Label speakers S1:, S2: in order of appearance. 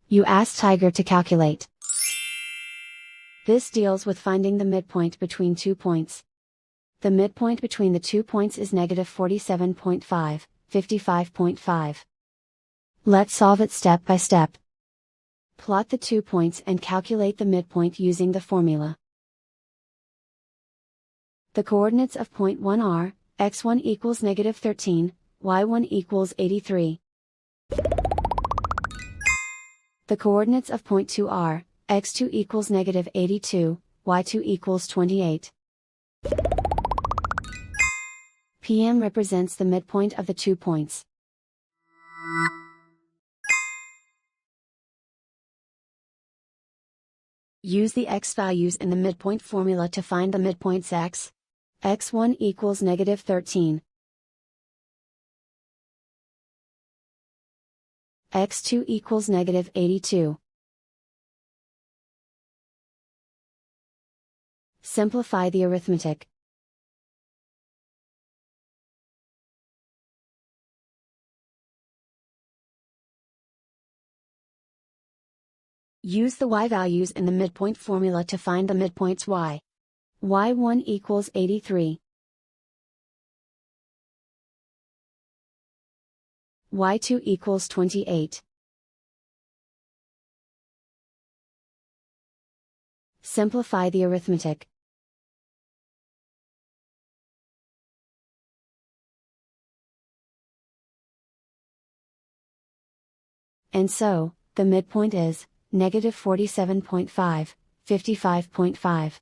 S1: You ask Tiger to calculate. This deals with finding the midpoint between 2 points. The midpoint between the 2 points is negative 47.5, 55.5. Let's solve it step by step. Plot the 2 points and calculate the midpoint using the formula. The coordinates of point 1 are, x1 equals negative 13, y1 equals 83. The coordinates of point 2 are, x2 equals negative 82, y2 equals 28. PM represents the midpoint of the 2 points. Use the x values in the midpoint formula to find the midpoints x. x1 equals negative 13. x2 equals negative 82. Simplify the arithmetic. Use the y values in the midpoint formula to find the midpoints y. y1 equals 83. y2 equals 28. Simplify the arithmetic. And so, the midpoint is, negative 47.5, 55.5.